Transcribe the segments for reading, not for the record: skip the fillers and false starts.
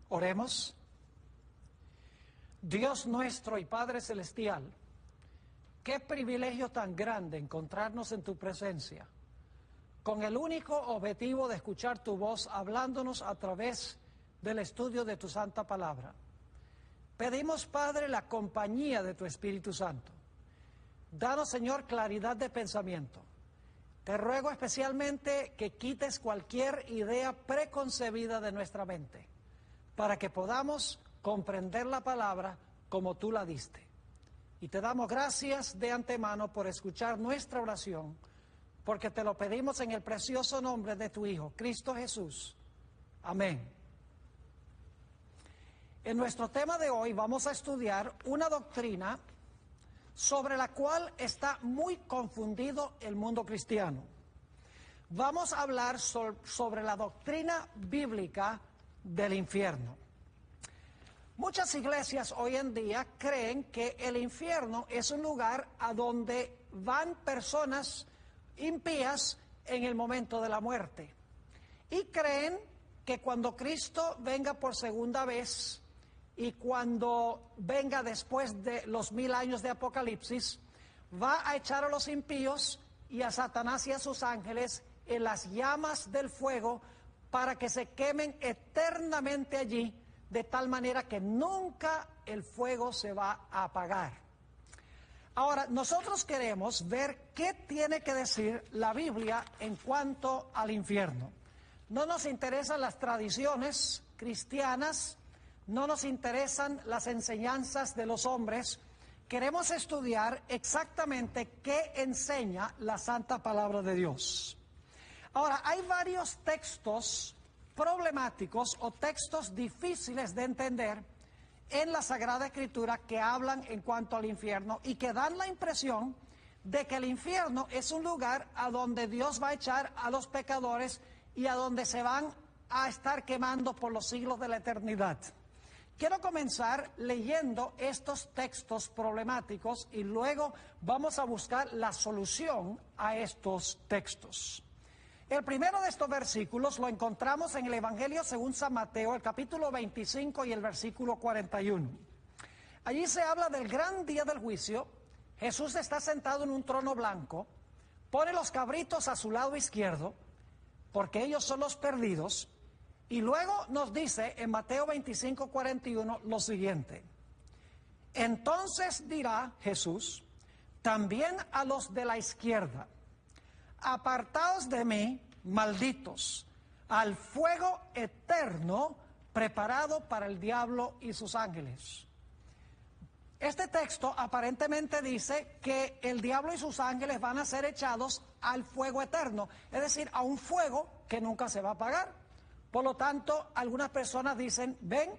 Oremos. Dios nuestro y Padre Celestial, qué privilegio tan grande encontrarnos en tu presencia, con el único objetivo de escuchar tu voz hablándonos a través del estudio de tu santa palabra. Pedimos, Padre, la compañía de tu Espíritu Santo. Danos, Señor, claridad de pensamiento. Te ruego especialmente que quites cualquier idea preconcebida de nuestra mente, para que podamos comprender la palabra como tú la diste. Y te damos gracias de antemano por escuchar nuestra oración, porque te lo pedimos en el precioso nombre de tu Hijo, Cristo Jesús. Amén. En nuestro tema de hoy vamos a estudiar una doctrina sobre la cual está muy confundido el mundo cristiano. Vamos a hablar sobre la doctrina bíblica del infierno. Muchas iglesias hoy en día creen que el infierno es un lugar a donde van personas impías en el momento de la muerte. Y creen que cuando Cristo venga por segunda vez y cuando venga después de los 1000 años de Apocalipsis, va a echar a los impíos y a Satanás y a sus ángeles en las llamas del fuego para que se quemen eternamente allí, de tal manera que nunca el fuego se va a apagar. Ahora, nosotros queremos ver qué tiene que decir la Biblia en cuanto al infierno. No nos interesan las tradiciones cristianas, no nos interesan las enseñanzas de los hombres. Queremos estudiar exactamente qué enseña la Santa Palabra de Dios. Ahora, hay varios textos problemáticos o textos difíciles de entender en la Sagrada Escritura que hablan en cuanto al infierno y que dan la impresión de que el infierno es un lugar a donde Dios va a echar a los pecadores y a donde se van a estar quemando por los siglos de la eternidad. Quiero comenzar leyendo estos textos problemáticos y luego vamos a buscar la solución a estos textos. El primero de estos versículos lo encontramos en el Evangelio según San Mateo, el capítulo 25 y el versículo 41. Allí se habla del gran día del juicio. Jesús está sentado en un trono blanco, pone los cabritos a su lado izquierdo, porque ellos son los perdidos, y luego nos dice en Mateo 25, 41 lo siguiente: entonces dirá Jesús también a los de la izquierda: apartaos de mí, malditos, al fuego eterno preparado para el diablo y sus ángeles. Este texto aparentemente dice que el diablo y sus ángeles van a ser echados al fuego eterno, es decir, a un fuego que nunca se va a apagar. Por lo tanto, algunas personas dicen, ven,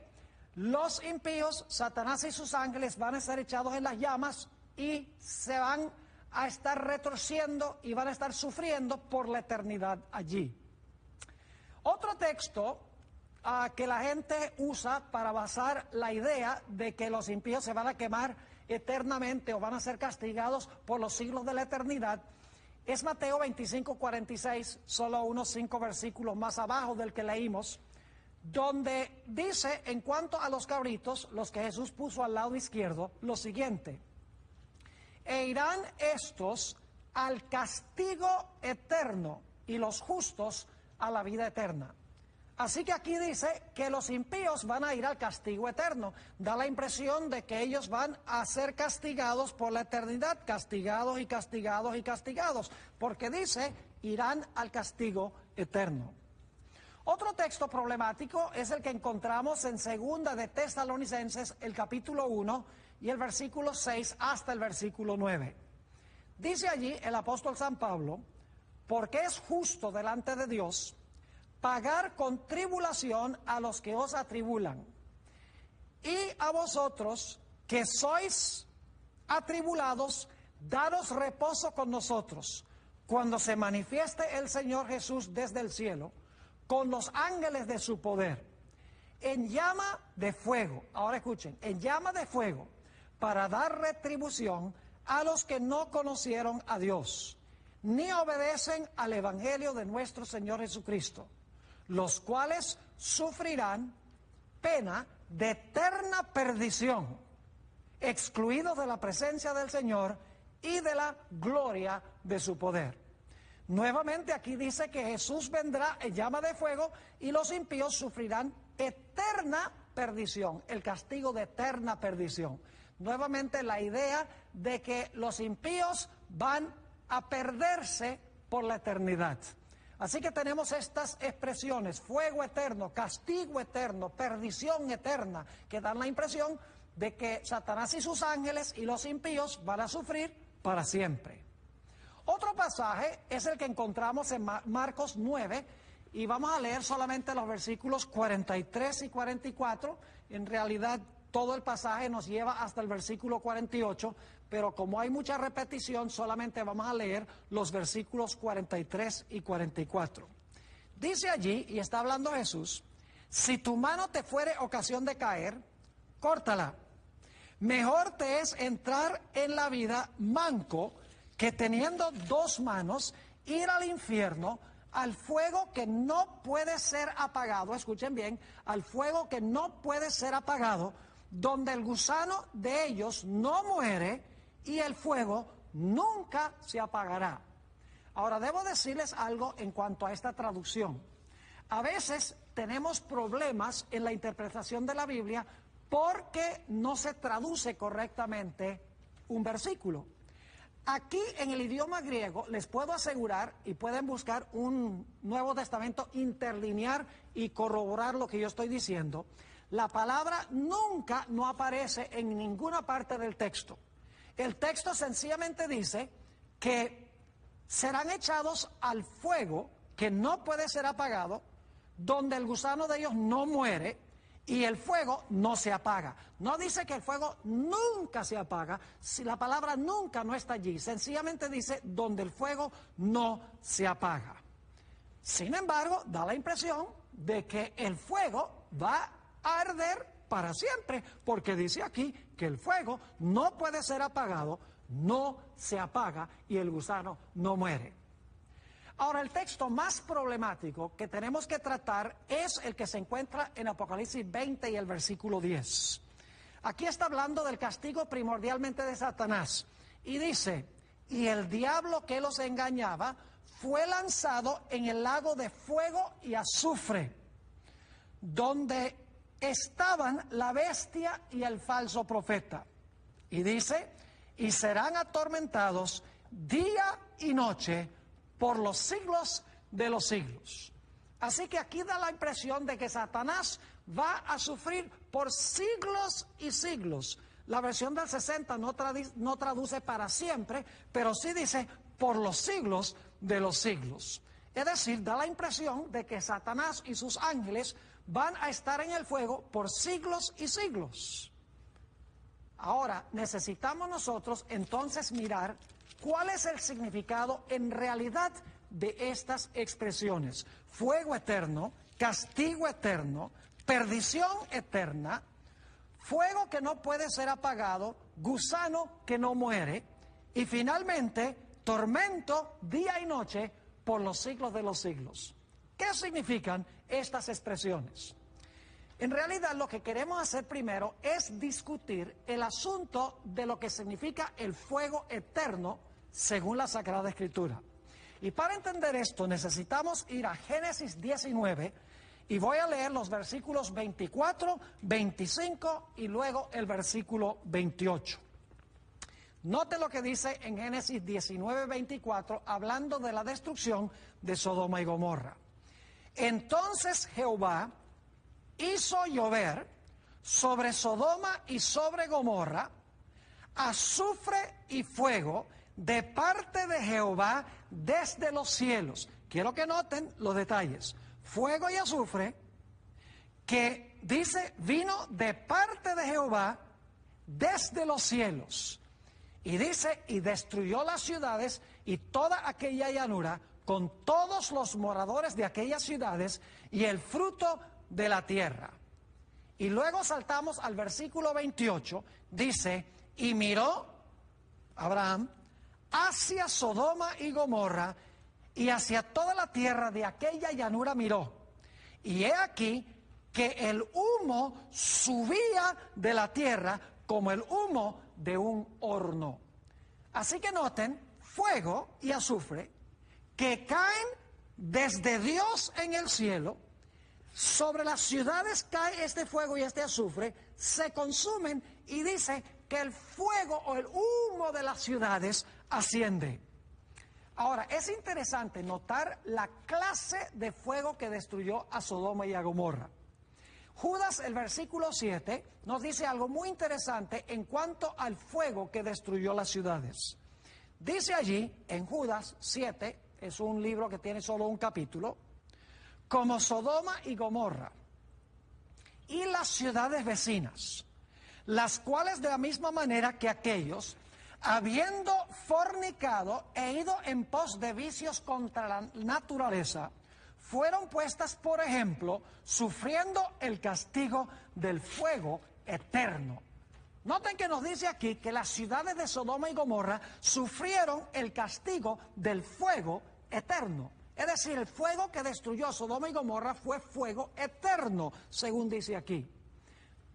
los impíos, Satanás y sus ángeles van a ser echados en las llamas y se van a estar retorciendo y van a estar sufriendo por la eternidad allí. Otro texto que la gente usa para basar la idea de que los impíos se van a quemar eternamente o van a ser castigados por los siglos de la eternidad es Mateo 25, 46, solo unos 5 versículos más abajo del que leímos, donde dice en cuanto a los cabritos, los que Jesús puso al lado izquierdo, lo siguiente: e irán estos al castigo eterno y los justos a la vida eterna. Así que aquí dice que los impíos van a ir al castigo eterno. Da la impresión de que ellos van a ser castigados por la eternidad, castigados y castigados y castigados, porque dice, irán al castigo eterno. Otro texto problemático es el que encontramos en Segunda de Tesalonicenses, el capítulo 1 y el versículo 6 hasta el versículo 9. Dice allí el apóstol San Pablo: porque es justo delante de Dios pagar con tribulación a los que os atribulan, y a vosotros que sois atribulados, daros reposo con nosotros, cuando se manifieste el Señor Jesús desde el cielo, con los ángeles de su poder, en llama de fuego. Ahora escuchen, en llama de fuego, para dar retribución a los que no conocieron a Dios, ni obedecen al Evangelio de nuestro Señor Jesucristo, los cuales sufrirán pena de eterna perdición, excluidos de la presencia del Señor y de la gloria de su poder. Nuevamente aquí dice que Jesús vendrá en llama de fuego y los impíos sufrirán eterna perdición, el castigo de eterna perdición. Nuevamente la idea de que los impíos van a perderse por la eternidad. Así que tenemos estas expresiones, fuego eterno, castigo eterno, perdición eterna, que dan la impresión de que Satanás y sus ángeles y los impíos van a sufrir para siempre. Otro pasaje es el que encontramos en Marcos 9, y vamos a leer solamente los versículos 43 y 44. En realidad todo el pasaje nos lleva hasta el versículo 48, pero como hay mucha repetición, solamente vamos a leer los versículos 43 y 44. Dice allí, y está hablando Jesús: si tu mano te fuere ocasión de caer, córtala. Mejor te es entrar en la vida manco que teniendo dos manos ir al infierno, al fuego que no puede ser apagado. Escuchen bien, al fuego que no puede ser apagado, donde el gusano de ellos no muere y el fuego nunca se apagará. Ahora, debo decirles algo en cuanto a esta traducción. A veces tenemos problemas en la interpretación de la Biblia porque no se traduce correctamente un versículo. Aquí en el idioma griego les puedo asegurar, y pueden buscar un Nuevo Testamento interlinear y corroborar lo que yo estoy diciendo, la palabra nunca no aparece en ninguna parte del texto. El texto sencillamente dice que serán echados al fuego que no puede ser apagado, donde el gusano de ellos no muere y el fuego no se apaga. No dice que el fuego nunca se apaga, si la palabra nunca no está allí, sencillamente dice donde el fuego no se apaga. Sin embargo, da la impresión de que el fuego va a arder para siempre, porque dice aquí que el fuego no puede ser apagado, no se apaga y el gusano no muere. Ahora, el texto más problemático que tenemos que tratar es el que se encuentra en Apocalipsis 20 y el versículo 10. Aquí está hablando del castigo primordialmente de Satanás. Y dice, y el diablo que los engañaba fue lanzado en el lago de fuego y azufre, donde estaban la bestia y el falso profeta. Y dice, y serán atormentados día y noche por los siglos de los siglos. Así que aquí da la impresión de que Satanás va a sufrir por siglos y siglos. La versión del 60 no traduce para siempre, pero sí dice por los siglos de los siglos. Es decir, da la impresión de que Satanás y sus ángeles van a estar en el fuego por siglos y siglos. Ahora, necesitamos nosotros entonces mirar cuál es el significado en realidad de estas expresiones: fuego eterno, castigo eterno, perdición eterna, fuego que no puede ser apagado, gusano que no muere, y finalmente tormento día y noche por los siglos de los siglos. ¿Qué significan estas expresiones? En realidad lo que queremos hacer primero es discutir el asunto de lo que significa el fuego eterno según la Sagrada Escritura. Y para entender esto necesitamos ir a Génesis 19 y voy a leer los versículos 24, 25 y luego el versículo 28. Note lo que dice en Génesis 19, 24, hablando de la destrucción de Sodoma y Gomorra. Entonces Jehová hizo llover sobre Sodoma y sobre Gomorra azufre y fuego de parte de Jehová desde los cielos. Quiero que noten los detalles. Fuego y azufre que dice vino de parte de Jehová desde los cielos. Y dice, y destruyó las ciudades y toda aquella llanura con todos los moradores de aquellas ciudades y el fruto de la tierra. Y luego saltamos al versículo 28, dice, y miró Abraham hacia Sodoma y Gomorra y hacia toda la tierra de aquella llanura miró. Y he aquí que el humo subía de la tierra como el humo de un horno. Así que noten, fuego y azufre que caen desde Dios en el cielo, sobre las ciudades cae este fuego y este azufre, se consumen y dice que el fuego o el humo de las ciudades asciende. Ahora, es interesante notar la clase de fuego que destruyó a Sodoma y a Gomorra. Judas, el versículo 7, nos dice algo muy interesante en cuanto al fuego que destruyó las ciudades. Dice allí, en Judas 7, es un libro que tiene solo un capítulo, como Sodoma y Gomorra y las ciudades vecinas, las cuales de la misma manera que aquellos, habiendo fornicado e ido en pos de vicios contra la naturaleza, fueron puestas por ejemplo, sufriendo el castigo del fuego eterno. Noten que nos dice aquí que las ciudades de Sodoma y Gomorra sufrieron el castigo del fuego eterno. Es decir, el fuego que destruyó a Sodoma y Gomorra fue fuego eterno, según dice aquí.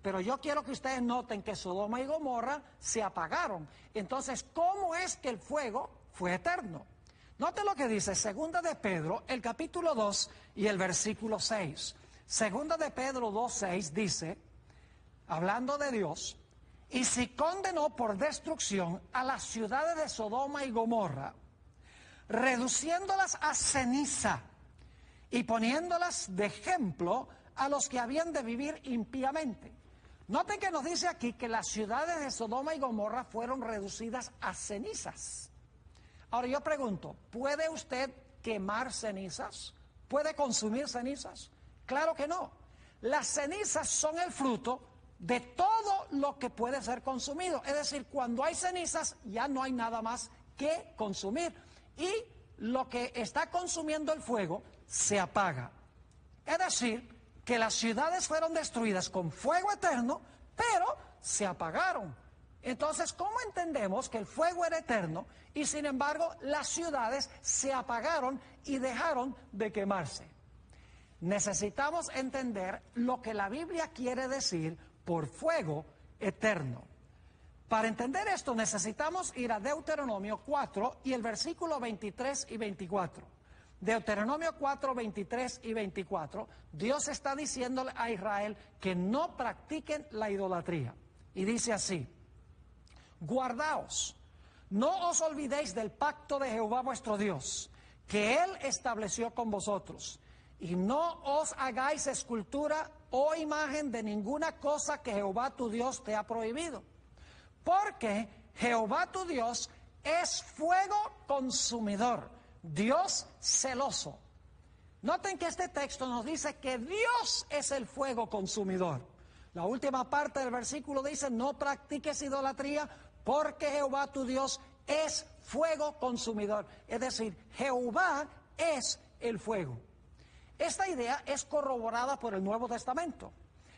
Pero yo quiero que ustedes noten que Sodoma y Gomorra se apagaron. Entonces, ¿cómo es que el fuego fue eterno? Noten lo que dice Segunda de Pedro, el capítulo 2 y el versículo 6. Segunda de Pedro 2:6 dice, hablando de Dios, y si condenó por destrucción a las ciudades de Sodoma y Gomorra, reduciéndolas a ceniza y poniéndolas de ejemplo a los que habían de vivir impíamente. Noten que nos dice aquí que las ciudades de Sodoma y Gomorra fueron reducidas a cenizas. Ahora yo pregunto, ¿puede usted quemar cenizas? ¿Puede consumir cenizas? Claro que no. Las cenizas son el fruto de todo lo que puede ser consumido. Es decir, cuando hay cenizas ya no hay nada más que consumir. Y lo que está consumiendo el fuego se apaga. Es decir, que las ciudades fueron destruidas con fuego eterno, pero se apagaron. Entonces, ¿cómo entendemos que el fuego era eterno y sin embargo las ciudades se apagaron y dejaron de quemarse? Necesitamos entender lo que la Biblia quiere decir por fuego eterno. Para entender esto necesitamos ir a Deuteronomio 4 y el versículo 23 y 24. Deuteronomio 4, 23 y 24, Dios está diciéndole a Israel que no practiquen la idolatría. Y dice así, guardaos, no os olvidéis del pacto de Jehová vuestro Dios, que Él estableció con vosotros, y no os hagáis escultura o imagen de ninguna cosa que Jehová tu Dios te ha prohibido, porque Jehová tu Dios es fuego consumidor, Dios celoso. Noten que este texto nos dice que Dios es el fuego consumidor. La última parte del versículo dice, no practiques idolatría porque Jehová tu Dios es fuego consumidor. Es decir, Jehová es el fuego. Esta idea es corroborada por el Nuevo Testamento.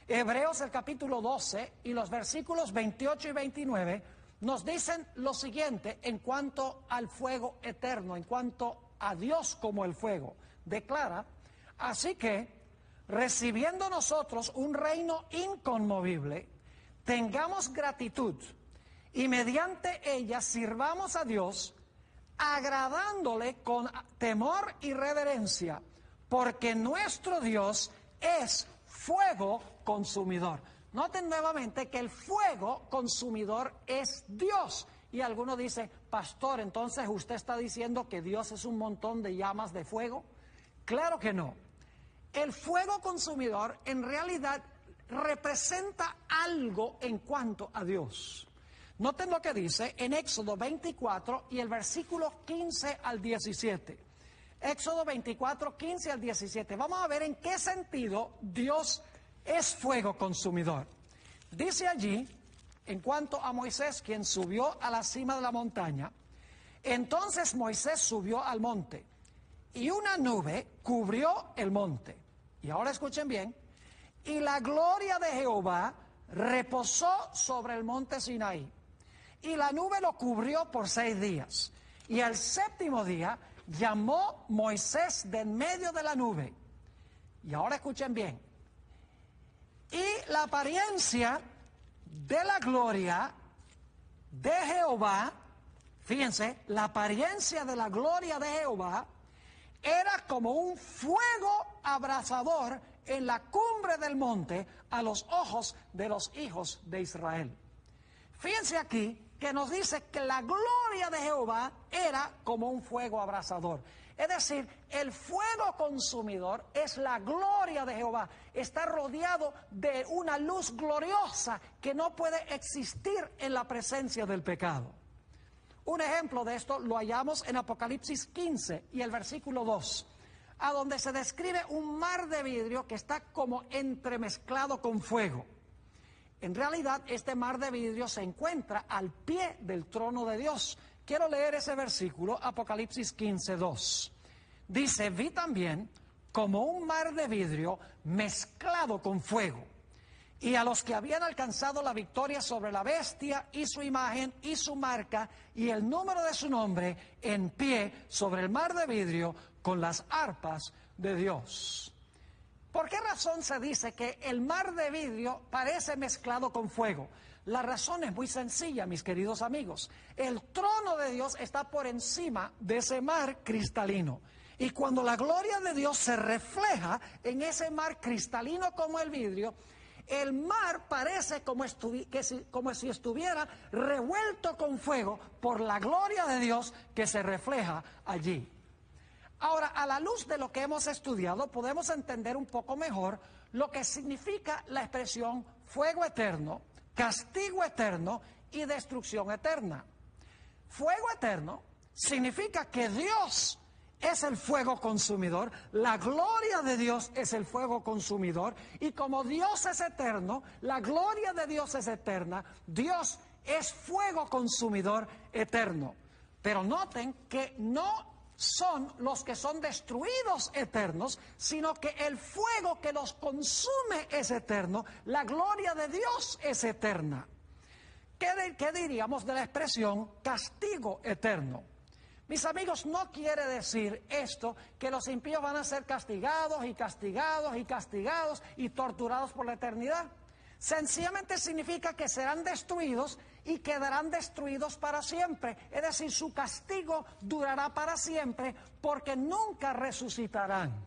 Hebreos el capítulo 12 y los versículos 28 y 29 nos dicen lo siguiente en cuanto al fuego eterno, en cuanto a Dios como el fuego. Declara, así que, recibiendo nosotros un reino inconmovible, tengamos gratitud y mediante ella sirvamos a Dios, agradándole con temor y reverencia, porque nuestro Dios es fuego consumidor. Noten nuevamente que el fuego consumidor es Dios. Y alguno dice, pastor, entonces usted está diciendo que Dios es un montón de llamas de fuego. Claro que no. El fuego consumidor en realidad representa algo en cuanto a Dios. Noten lo que dice en Éxodo 24 y el versículo 15 al 17. Éxodo 24, 15 al 17. Vamos a ver en qué sentido Dios es fuego consumidor. Dice allí, en cuanto a Moisés, quien subió a la cima de la montaña, entonces Moisés subió al monte, y una nube cubrió el monte. Y ahora escuchen bien, y la gloria de Jehová reposó sobre el monte Sinaí, y la nube lo cubrió por 6 días. Y al 7º día llamó Moisés de en medio de la nube. Y ahora escuchen bien. Y la apariencia de la gloria de Jehová, fíjense, la apariencia de la gloria de Jehová era como un fuego abrasador en la cumbre del monte a los ojos de los hijos de Israel. Fíjense aquí que nos dice que la gloria de Jehová era como un fuego abrasador. Es decir, el fuego consumidor es la gloria de Jehová. Está rodeado de una luz gloriosa que no puede existir en la presencia del pecado. Un ejemplo de esto lo hallamos en Apocalipsis 15 y el versículo 2, a donde se describe un mar de vidrio que está como entremezclado con fuego. En realidad, este mar de vidrio se encuentra al pie del trono de Dios. Quiero leer ese versículo, Apocalipsis 15, 2. Dice, vi también como un mar de vidrio mezclado con fuego. Y a los que habían alcanzado la victoria sobre la bestia y su imagen y su marca y el número de su nombre, en pie sobre el mar de vidrio con las arpas de Dios. ¿Por qué razón se dice que el mar de vidrio parece mezclado con fuego? La razón es muy sencilla, mis queridos amigos. El trono de Dios está por encima de ese mar cristalino. Y cuando la gloria de Dios se refleja en ese mar cristalino como el vidrio, el mar parece como si estuviera revuelto con fuego por la gloria de Dios que se refleja allí. Ahora, a la luz de lo que hemos estudiado, podemos entender un poco mejor lo que significa la expresión fuego eterno, castigo eterno y destrucción eterna. Fuego eterno significa que Dios es el fuego consumidor, la gloria de Dios es el fuego consumidor, y como Dios es eterno, la gloria de Dios es eterna, Dios es fuego consumidor eterno. Pero noten que no son los que son destruidos eternos, sino que el fuego que los consume es eterno, la gloria de Dios es eterna. ¿Qué diríamos de la expresión castigo eterno? Mis amigos, no quiere decir esto que los impíos van a ser castigados y castigados y castigados y torturados por la eternidad. Sencillamente significa que serán destruidos y quedarán destruidos para siempre. Es decir, su castigo durará para siempre porque nunca resucitarán.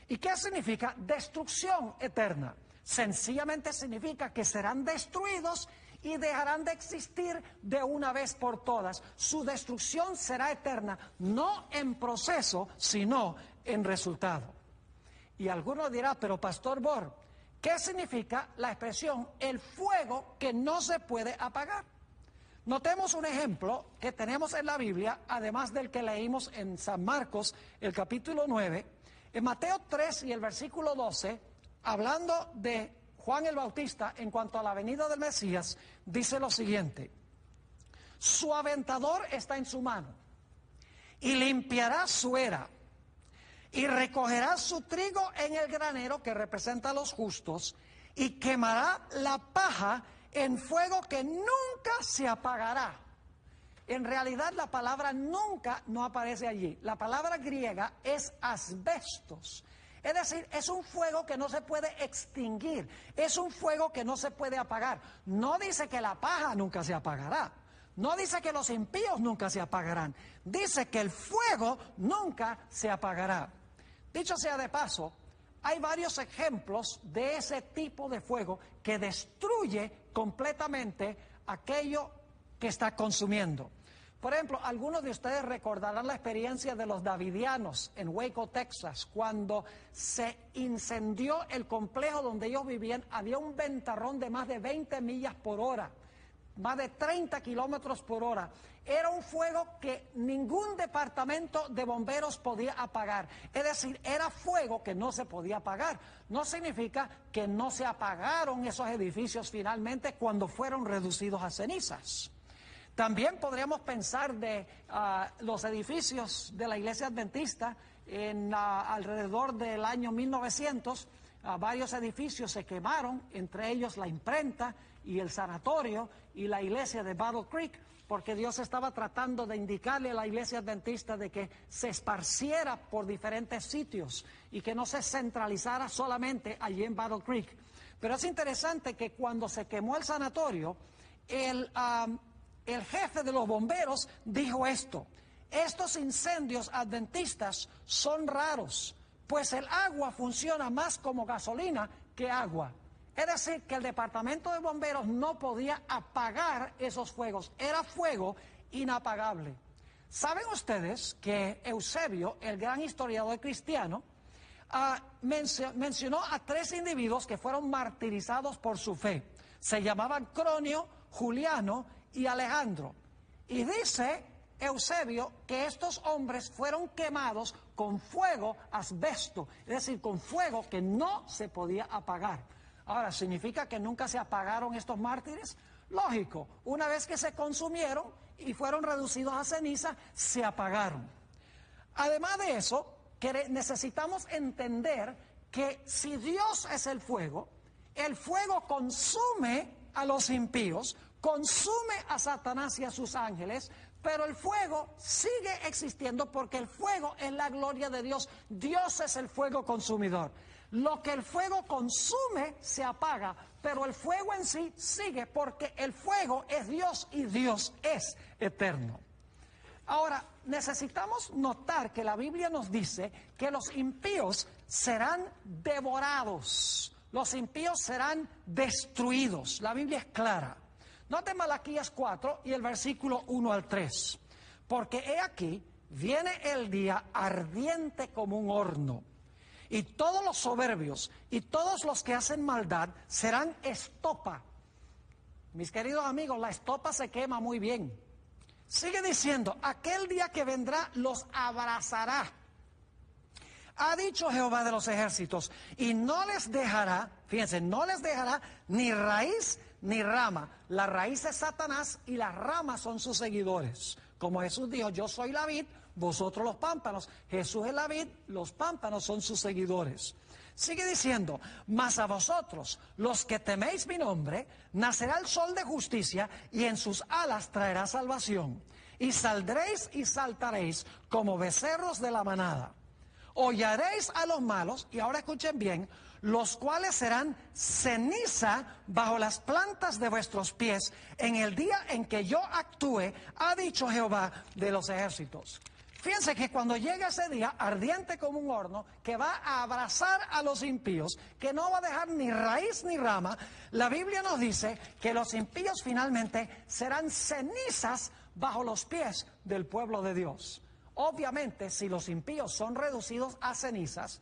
¿Y qué significa destrucción eterna? Sencillamente significa que serán destruidos y dejarán de existir de una vez por todas. Su destrucción será eterna, no en proceso, sino en resultado. Y alguno dirá, pero Pastor Bor, ¿qué significa la expresión el fuego que no se puede apagar? Notemos un ejemplo que tenemos en la Biblia, además del que leímos en San Marcos, el capítulo 9, en Mateo 3 y el versículo 12, hablando de Juan el Bautista en cuanto a la venida del Mesías, dice lo siguiente: su aventador está en su mano y limpiará su era y recogerá su trigo en el granero que representa a los justos y quemará la paja en fuego que nunca se apagará. En realidad la palabra nunca no aparece allí. La palabra griega es asbestos. Es decir, es un fuego que no se puede extinguir, es un fuego que no se puede apagar. No dice que la paja nunca se apagará, no dice que los impíos nunca se apagarán, dice que el fuego nunca se apagará. Dicho sea de paso, hay varios ejemplos de ese tipo de fuego que destruye completamente aquello que está consumiendo. Por ejemplo, algunos de ustedes recordarán la experiencia de los davidianos en Waco, Texas, cuando se incendió el complejo donde ellos vivían. Había un ventarrón de más de 20 millas por hora, más de 30 kilómetros por hora. Era un fuego que ningún departamento de bomberos podía apagar. Es decir, era fuego que no se podía apagar. No significa que no se apagaron esos edificios finalmente cuando fueron reducidos a cenizas. También podríamos pensar de los edificios de la Iglesia Adventista alrededor del año 1900. Varios edificios se quemaron, entre ellos la imprenta y el sanatorio y la iglesia de Battle Creek, porque Dios estaba tratando de indicarle a la Iglesia Adventista de que se esparciera por diferentes sitios y que no se centralizara solamente allí en Battle Creek. Pero es interesante que cuando se quemó el sanatorio, el jefe de los bomberos dijo esto: estos incendios adventistas son raros, pues el agua funciona más como gasolina que agua. Es decir, que el departamento de bomberos no podía apagar esos fuegos, era fuego inapagable. ¿Saben ustedes que Eusebio, el gran historiador cristiano, mencionó a 3 individuos que fueron martirizados por su fe? Se llamaban Cronio, Juliano y Alejandro. Y dice Eusebio que estos hombres fueron quemados con fuego asbesto, es decir, con fuego que no se podía apagar. Ahora, ¿significa que nunca se apagaron estos mártires? Lógico, una vez que se consumieron y fueron reducidos a ceniza, se apagaron. Además de eso, necesitamos entender que si Dios es el fuego consume a los impíos, consume a Satanás y a sus ángeles, pero el fuego sigue existiendo porque el fuego es la gloria de Dios. Dios es el fuego consumidor. Lo que el fuego consume se apaga, pero el fuego en sí sigue porque el fuego es Dios y Dios es eterno. Ahora, necesitamos notar que la Biblia nos dice que los impíos serán devorados, los impíos serán destruidos. La Biblia es clara. Noten Malaquías 4 y el versículo 1 al 3. Porque he aquí, viene el día ardiente como un horno, y todos los soberbios y todos los que hacen maldad serán estopa. Mis queridos amigos, la estopa se quema muy bien. Sigue diciendo, aquel día que vendrá los abrazará. Ha dicho Jehová de los ejércitos, y no les dejará, fíjense, no les dejará ni raíz ni rama. La raíz es Satanás y las ramas son sus seguidores. Como Jesús dijo, yo soy la vid, vosotros los pámpanos. Jesús es la vid, los pámpanos son sus seguidores. Sigue diciendo, mas a vosotros, los que teméis mi nombre, nacerá el sol de justicia y en sus alas traerá salvación. Y saldréis y saltaréis como becerros de la manada. Hollaréis a los malos, y ahora escuchen bien, los cuales serán ceniza bajo las plantas de vuestros pies en el día en que yo actúe, ha dicho Jehová de los ejércitos. Fíjense que cuando llega ese día ardiente como un horno, que va a abrazar a los impíos, que no va a dejar ni raíz ni rama, la Biblia nos dice que los impíos finalmente serán cenizas bajo los pies del pueblo de Dios. Obviamente, si los impíos son reducidos a cenizas,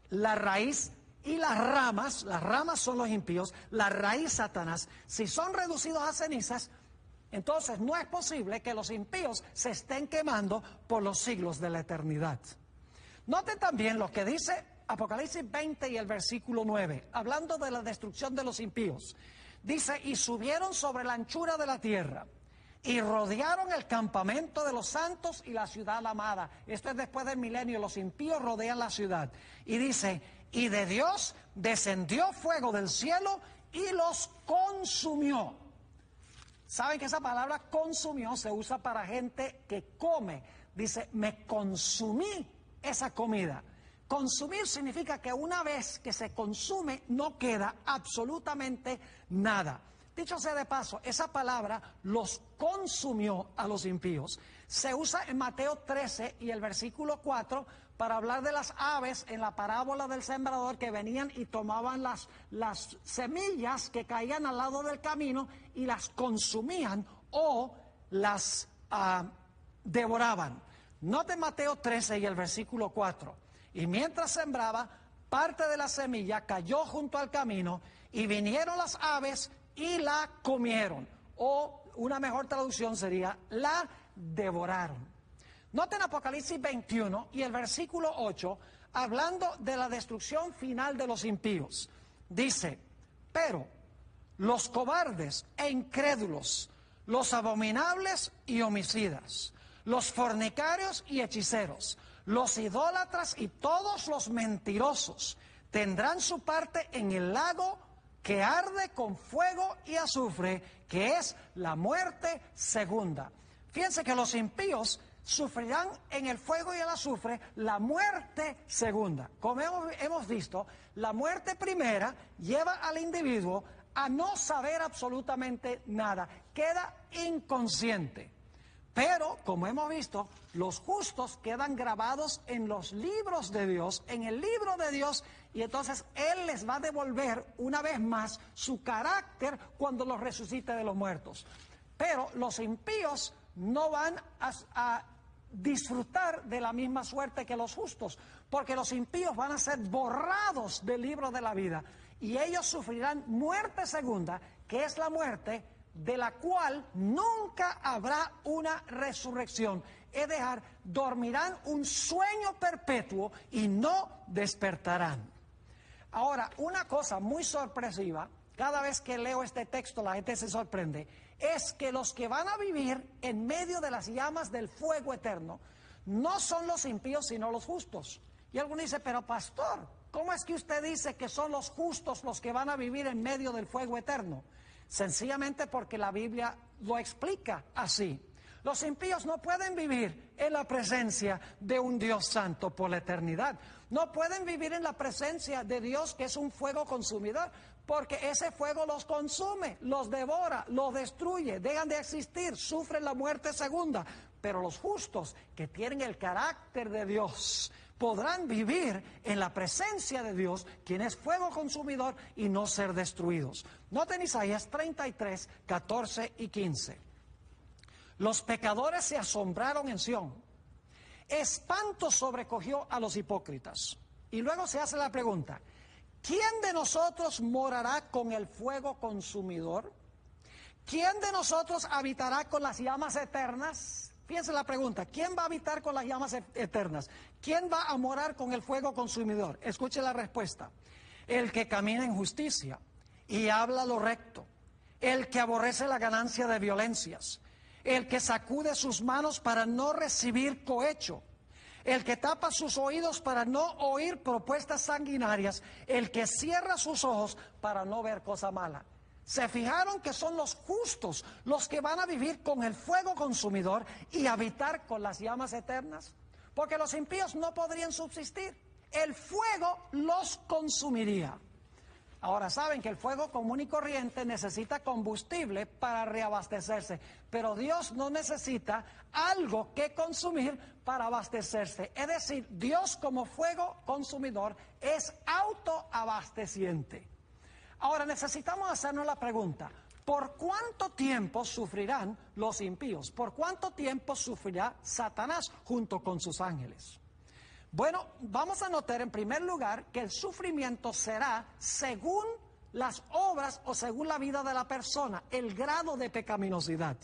la raíz y las ramas son los impíos, la raíz Satanás, si son reducidos a cenizas, entonces no es posible que los impíos se estén quemando por los siglos de la eternidad. Noten también lo que dice Apocalipsis 20 y el versículo 9, hablando de la destrucción de los impíos. Dice, y subieron sobre la anchura de la tierra, y rodearon el campamento de los santos y la ciudad amada. Esto es después del milenio, los impíos rodean la ciudad. Y dice, y de Dios descendió fuego del cielo y los consumió. ¿Saben que esa palabra consumió se usa para gente que come? Dice, me consumí esa comida. Consumir significa que una vez que se consume no queda absolutamente nada. Dicho sea de paso, esa palabra los consumió a los impíos. Se usa en Mateo 13 y el versículo 4 para hablar de las aves en la parábola del sembrador que venían y tomaban las semillas que caían al lado del camino y las consumían o las devoraban. Noten Mateo 13 y el versículo 4. Y mientras sembraba, parte de la semilla cayó junto al camino y vinieron las aves y la comieron, o una mejor traducción sería, la devoraron. Noten Apocalipsis 21 y el versículo 8, hablando de la destrucción final de los impíos. Dice, pero los cobardes e incrédulos, los abominables y homicidas, los fornicarios y hechiceros, los idólatras y todos los mentirosos, tendrán su parte en el lago que arde con fuego y azufre, que es la muerte segunda. Fíjense que los impíos sufrirán en el fuego y el azufre la muerte segunda. Como hemos visto, la muerte primera lleva al individuo a no saber absolutamente nada, queda inconsciente. Pero, como hemos visto, los justos quedan grabados en los libros de Dios, en el libro de Dios, y entonces Él les va a devolver una vez más su carácter cuando los resucite de los muertos. Pero los impíos no van a disfrutar de la misma suerte que los justos, porque los impíos van a ser borrados del libro de la vida, y ellos sufrirán muerte segunda, que es la muerte de la cual nunca habrá una resurrección. Es decir, dormirán un sueño perpetuo y no despertarán. Ahora, una cosa muy sorpresiva, cada vez que leo este texto la gente se sorprende, es que los que van a vivir en medio de las llamas del fuego eterno no son los impíos sino los justos. Y alguno dice, pero pastor, ¿cómo es que usted dice que son los justos los que van a vivir en medio del fuego eterno? Sencillamente porque la Biblia lo explica así. Los impíos no pueden vivir en la presencia de un Dios santo por la eternidad. No pueden vivir en la presencia de Dios, que es un fuego consumidor, porque ese fuego los consume, los devora, los destruye, dejan de existir, sufren la muerte segunda. Pero los justos, que tienen el carácter de Dios, podrán vivir en la presencia de Dios, quien es fuego consumidor, y no ser destruidos. Noten Isaías 33, 14 y 15. Los pecadores se asombraron en Sión. Espanto sobrecogió a los hipócritas. Y luego se hace la pregunta, ¿quién de nosotros morará con el fuego consumidor? ¿Quién de nosotros habitará con las llamas eternas? Fíjense la pregunta, ¿quién va a habitar con las llamas eternas? ¿Quién va a morar con el fuego consumidor? Escuche la respuesta. El que camina en justicia y habla lo recto, el que aborrece la ganancia de violencias, el que sacude sus manos para no recibir cohecho, el que tapa sus oídos para no oír propuestas sanguinarias, el que cierra sus ojos para no ver cosa mala. ¿Se fijaron que son los justos los que van a vivir con el fuego consumidor y habitar con las llamas eternas? Porque los impíos no podrían subsistir. El fuego los consumiría. Ahora saben que el fuego común y corriente necesita combustible para reabastecerse, pero Dios no necesita algo que consumir para abastecerse. Es decir, Dios como fuego consumidor es autoabasteciente. Ahora necesitamos hacernos la pregunta, ¿por cuánto tiempo sufrirán los impíos? ¿Por cuánto tiempo sufrirá Satanás junto con sus ángeles? Bueno, vamos a notar en primer lugar que el sufrimiento será según las obras o según la vida de la persona, el grado de pecaminosidad.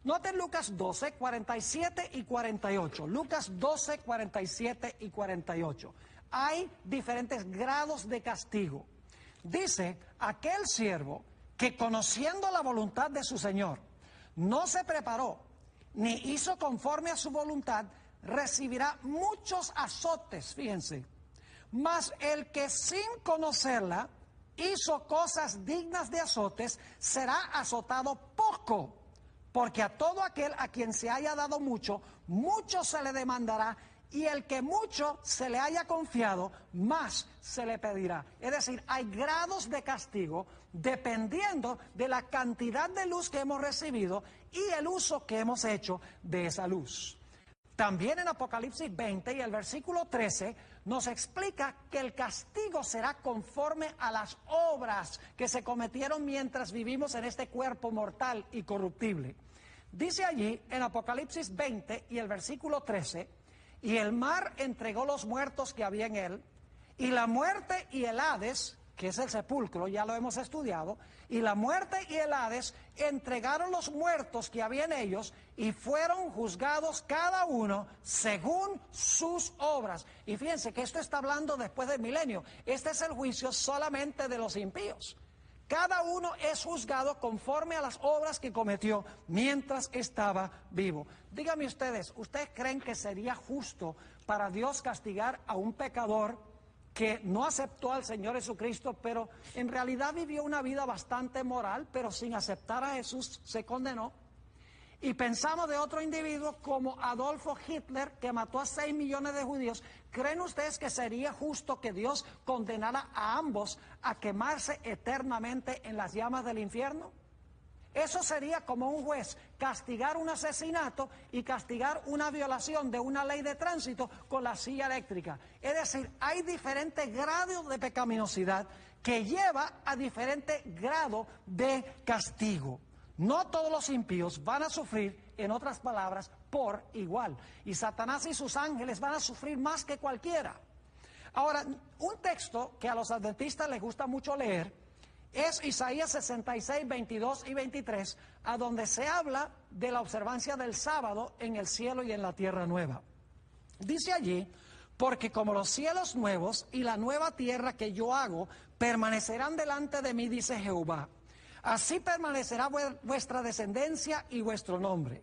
Noten Lucas 12, 47 y 48. Lucas 12, 47 y 48. Hay diferentes grados de castigo. Dice, aquel siervo que conociendo la voluntad de su Señor, no se preparó, ni hizo conforme a su voluntad, recibirá muchos azotes, fíjense. Mas el que sin conocerla hizo cosas dignas de azotes, será azotado poco, porque a todo aquel a quien se haya dado mucho, mucho se le demandará, y el que mucho se le haya confiado, más se le pedirá. Es decir, hay grados de castigo dependiendo de la cantidad de luz que hemos recibido y el uso que hemos hecho de esa luz. También en Apocalipsis 20 y el versículo 13 nos explica que el castigo será conforme a las obras que se cometieron mientras vivimos en este cuerpo mortal y corruptible. Dice allí en Apocalipsis 20 y el versículo 13, y el mar entregó los muertos que había en él, y la muerte y el Hades, que es el sepulcro, ya lo hemos estudiado, y la muerte y el Hades entregaron los muertos que había en ellos y fueron juzgados cada uno según sus obras. Y fíjense que esto está hablando después del milenio. Este es el juicio solamente de los impíos. Cada uno es juzgado conforme a las obras que cometió mientras estaba vivo. Díganme ustedes, ¿ustedes creen que sería justo para Dios castigar a un pecador que no aceptó al Señor Jesucristo, pero en realidad vivió una vida bastante moral, pero sin aceptar a Jesús se condenó? y pensamos de otro individuo como Adolfo Hitler, que mató a 6 millones de judíos, ¿creen ustedes que sería justo que Dios condenara a ambos a quemarse eternamente en las llamas del infierno? Eso sería como un juez castigar un asesinato y castigar una violación de una ley de tránsito con la silla eléctrica. Es decir, hay diferentes grados de pecaminosidad que lleva a diferentes grados de castigo. No todos los impíos van a sufrir, en otras palabras, por igual. Y Satanás y sus ángeles van a sufrir más que cualquiera. Ahora, un texto que a los adventistas les gusta mucho leer es Isaías 66, 22 y 23, a donde se habla de la observancia del sábado en el cielo y en la tierra nueva. Dice allí, porque como los cielos nuevos y la nueva tierra que yo hago permanecerán delante de mí, dice Jehová, así permanecerá vuestra descendencia y vuestro nombre.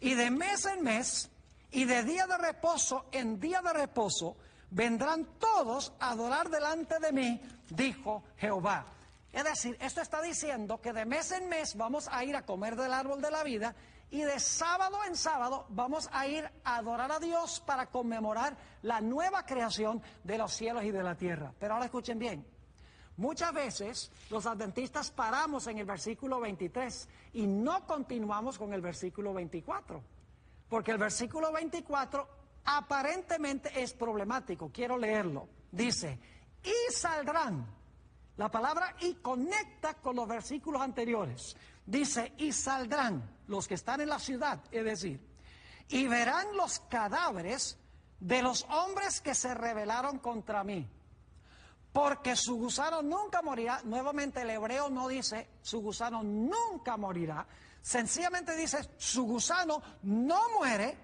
Y de mes en mes, y de día de reposo en día de reposo, vendrán todos a adorar delante de mí, dijo Jehová. Es decir, esto está diciendo que de mes en mes vamos a ir a comer del árbol de la vida y de sábado en sábado vamos a ir a adorar a Dios para conmemorar la nueva creación de los cielos y de la tierra. Pero ahora escuchen bien, muchas veces los adventistas paramos en el versículo 23 y no continuamos con el versículo 24, porque el versículo 24 aparentemente es problemático. Quiero leerlo. Dice, y saldrán. La palabra y conecta con los versículos anteriores. Dice, y saldrán los que están en la ciudad, es decir, y verán los cadáveres de los hombres que se rebelaron contra mí. Porque su gusano nunca morirá. Nuevamente el hebreo no dice su gusano nunca morirá. Sencillamente dice su gusano no muere,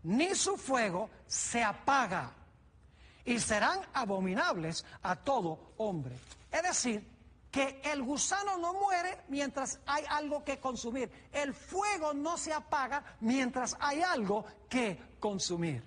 ni su fuego se apaga. Y serán abominables a todo hombre. Es decir, que el gusano no muere mientras hay algo que consumir. El fuego no se apaga mientras hay algo que consumir.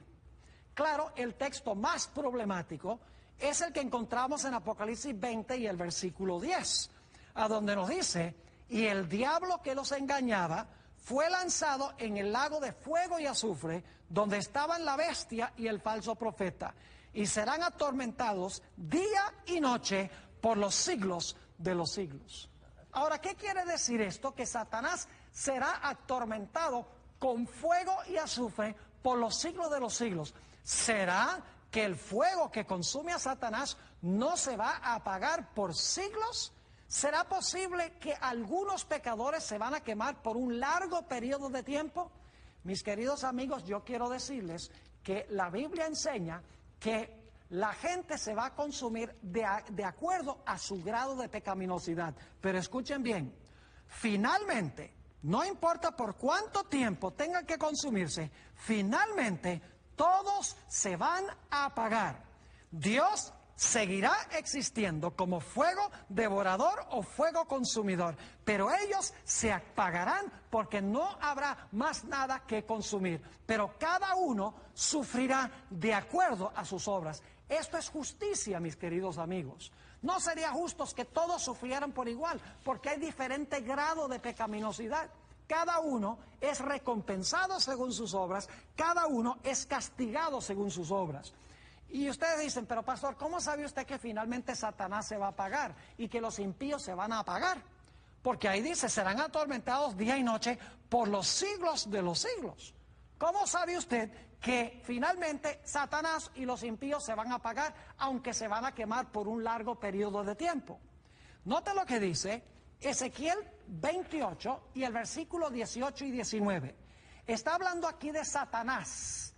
Claro, el texto más problemático es el que encontramos en Apocalipsis 20 y el versículo 10, a donde nos dice, y el diablo que los engañaba fue lanzado en el lago de fuego y azufre, donde estaban la bestia y el falso profeta, y serán atormentados día y noche por los siglos de los siglos. Ahora, ¿qué quiere decir esto? Que Satanás será atormentado con fuego y azufre por los siglos de los siglos. ¿Será que el fuego que consume a Satanás no se va a apagar por siglos? ¿Será posible que algunos pecadores se van a quemar por un largo periodo de tiempo? Mis queridos amigos, yo quiero decirles que la Biblia enseña que la gente se va a consumir de acuerdo a su grado de pecaminosidad. Pero escuchen bien, finalmente, no importa por cuánto tiempo tengan que consumirse, finalmente todos se van a apagar. Dios seguirá existiendo como fuego devorador o fuego consumidor, pero ellos se apagarán porque no habrá más nada que consumir. Pero cada uno sufrirá de acuerdo a sus obras. Esto es justicia, mis queridos amigos. No sería justo que todos sufrieran por igual, porque hay diferente grado de pecaminosidad. Cada uno es recompensado según sus obras, cada uno es castigado según sus obras. Y ustedes dicen, pero pastor, ¿cómo sabe usted que finalmente Satanás se va a apagar y que los impíos se van a apagar? Porque ahí dice, serán atormentados día y noche por los siglos de los siglos. ¿Cómo sabe usted que finalmente Satanás y los impíos se van a apagar, aunque se van a quemar por un largo periodo de tiempo? Note lo que dice Ezequiel 28 y el versículo 18 y 19. Está hablando aquí de Satanás.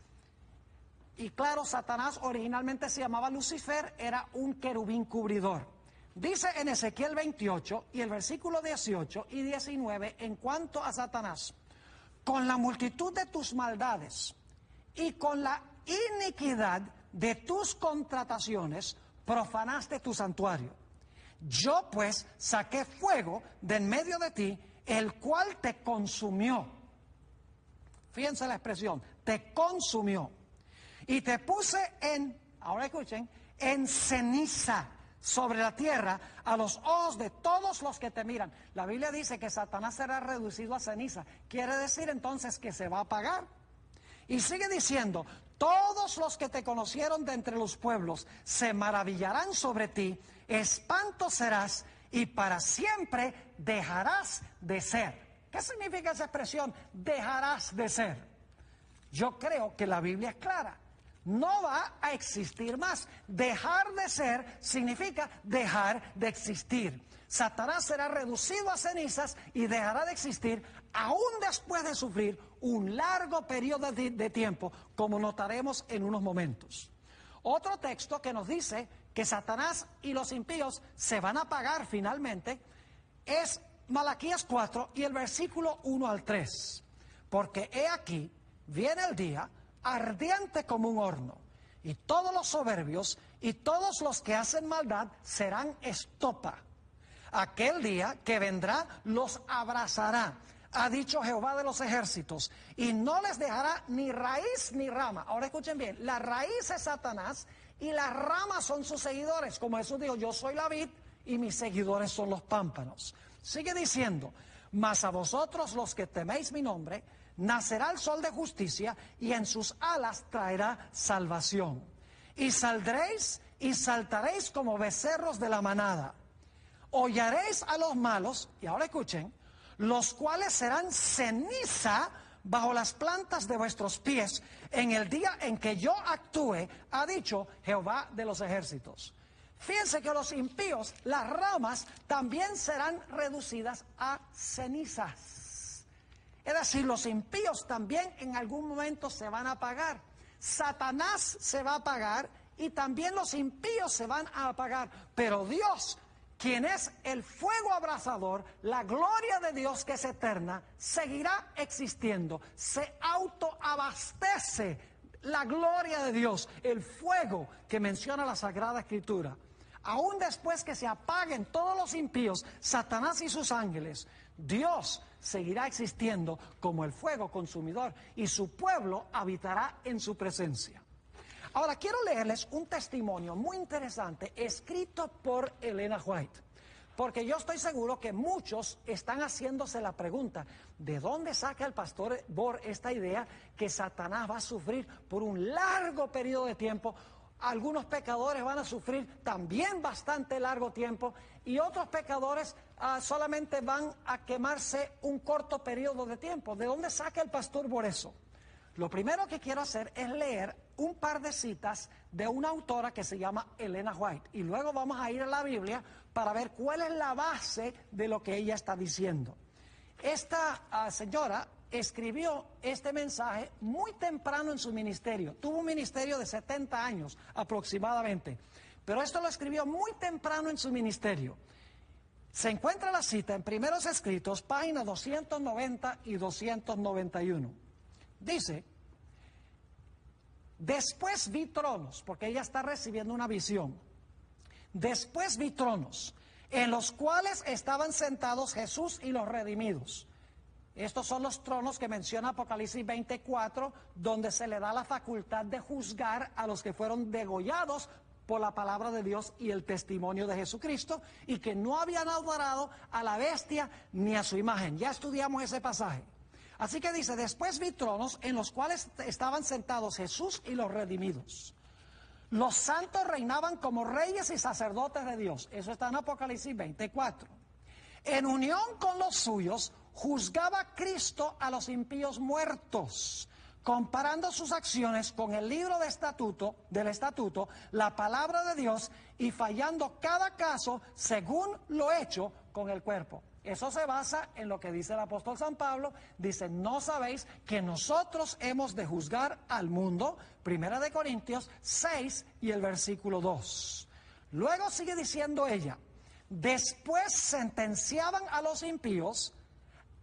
Y claro, Satanás originalmente se llamaba Lucifer, era un querubín cubridor. Dice en Ezequiel 28 y el versículo 18 y 19 en cuanto a Satanás: con la multitud de tus maldades y con la iniquidad de tus contrataciones profanaste tu santuario. Yo pues saqué fuego de en medio de ti, el cual te consumió. Fíjense la expresión, te consumió. Y te puse en, ahora escuchen, en ceniza sobre la tierra a los ojos de todos los que te miran. La Biblia dice que Satanás será reducido a ceniza. Quiere decir entonces que se va a apagar. Y sigue diciendo, todos los que te conocieron de entre los pueblos se maravillarán sobre ti, espanto serás y para siempre dejarás de ser. ¿Qué significa esa expresión, dejarás de ser? Yo creo que la Biblia es clara. No va a existir más. Dejar de ser significa dejar de existir. Satanás será reducido a cenizas y dejará de existir aún después de sufrir un largo periodo de tiempo, como notaremos en unos momentos. Otro texto que nos dice que Satanás y los impíos se van a apagar finalmente es Malaquías 4 y el versículo 1 al 3. Porque he aquí, viene el día ardiente como un horno, y todos los soberbios y todos los que hacen maldad serán estopa. Aquel día que vendrá los abrazará, ha dicho Jehová de los ejércitos, y no les dejará ni raíz ni rama. Ahora escuchen bien, la raíz es Satanás y las ramas son sus seguidores. Como Jesús dijo, yo soy la vid y mis seguidores son los pámpanos. Sigue diciendo, mas a vosotros los que teméis mi nombre, nacerá el sol de justicia y en sus alas traerá salvación. Y saldréis y saltaréis como becerros de la manada. Hollaréis a los malos, y ahora escuchen, los cuales serán ceniza bajo las plantas de vuestros pies en el día en que yo actúe, ha dicho Jehová de los ejércitos. Fíjense que los impíos, las ramas, también serán reducidas a cenizas. Es decir, los impíos también en algún momento se van a apagar. Satanás se va a apagar y también los impíos se van a apagar. Pero Dios, quien es el fuego abrasador, la gloria de Dios que es eterna, seguirá existiendo. Se autoabastece la gloria de Dios, el fuego que menciona la Sagrada Escritura. Aún después que se apaguen todos los impíos, Satanás y sus ángeles, Dios seguirá existiendo como el fuego consumidor y su pueblo habitará en su presencia. Ahora quiero leerles un testimonio muy interesante escrito por Elena White, porque yo estoy seguro que muchos están haciéndose la pregunta, ¿de dónde saca el pastor Bohr esta idea que Satanás va a sufrir por un largo periodo de tiempo? Algunos pecadores van a sufrir también bastante largo tiempo y otros pecadores solamente van a quemarse un corto periodo de tiempo. ¿De dónde saca el pastor Bohr eso? Lo primero que quiero hacer es leer un par de citas de una autora que se llama Elena White y luego vamos a ir a la Biblia para ver cuál es la base de lo que ella está diciendo. Esta señora escribió este mensaje muy temprano en su ministerio. Tuvo un ministerio de 70 años aproximadamente, pero esto lo escribió muy temprano en su ministerio. Se encuentra la cita en Primeros Escritos, páginas 290 y 291. Dice, después vi tronos, porque ella está recibiendo una visión. Después vi tronos, en los cuales estaban sentados Jesús y los redimidos. Estos son los tronos que menciona Apocalipsis 24, donde se le da la facultad de juzgar a los que fueron degollados por la palabra de Dios y el testimonio de Jesucristo, y que no habían adorado a la bestia ni a su imagen. Ya estudiamos ese pasaje. Así que dice, después vi tronos en los cuales estaban sentados Jesús y los redimidos. Los santos reinaban como reyes y sacerdotes de Dios. Eso está en Apocalipsis 24. En unión con los suyos, juzgaba Cristo a los impíos muertos, comparando sus acciones con el libro del estatuto, la palabra de Dios, y fallando cada caso según lo hecho con el cuerpo. Eso se basa en lo que dice el apóstol San Pablo. Dice, ¿no sabéis que nosotros hemos de juzgar al mundo? Primera de Corintios 6 y el versículo 2. Luego sigue diciendo ella, después sentenciaban a los impíos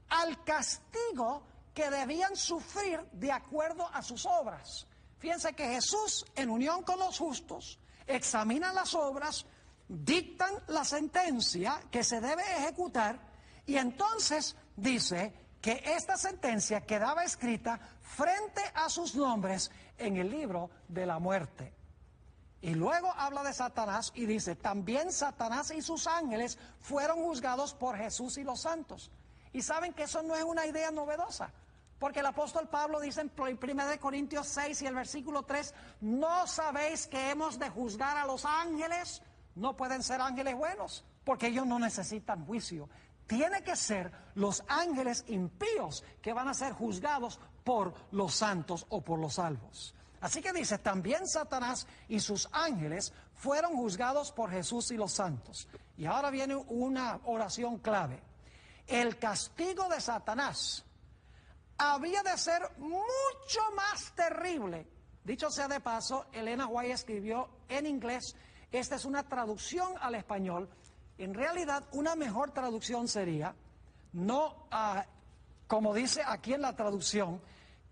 al castigo que debían sufrir de acuerdo a sus obras. Fíjense que Jesús, en unión con los justos, examina las obras, dictan la sentencia que se debe ejecutar y entonces dice que esta sentencia quedaba escrita frente a sus nombres en el libro de la muerte. Y luego habla de Satanás y dice, también Satanás y sus ángeles fueron juzgados por Jesús y los santos. Y saben que eso no es una idea novedosa, porque el apóstol Pablo dice en 1 Corintios 6 y el versículo 3, ¿no sabéis que hemos de juzgar a los ángeles? No pueden ser ángeles buenos, porque ellos no necesitan juicio. Tiene que ser los ángeles impíos que van a ser juzgados por los santos o por los salvos. Así que dice, también Satanás y sus ángeles fueron juzgados por Jesús y los santos. Y ahora viene una oración clave. El castigo de Satanás había de ser mucho más terrible. Dicho sea de paso, Elena White escribió en inglés, esta es una traducción al español. En realidad, una mejor traducción sería, no como dice aquí en la traducción,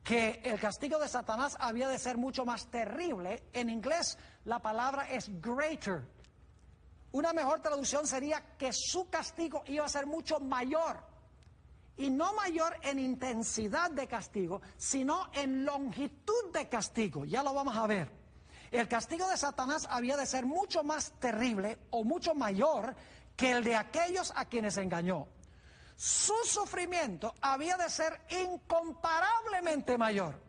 que el castigo de Satanás había de ser mucho más terrible. En inglés la palabra es greater. Una mejor traducción sería que su castigo iba a ser mucho mayor. Y no mayor en intensidad de castigo, sino en longitud de castigo. Ya lo vamos a ver. El castigo de Satanás había de ser mucho más terrible o mucho mayor que el de aquellos a quienes engañó. Su sufrimiento había de ser incomparablemente mayor.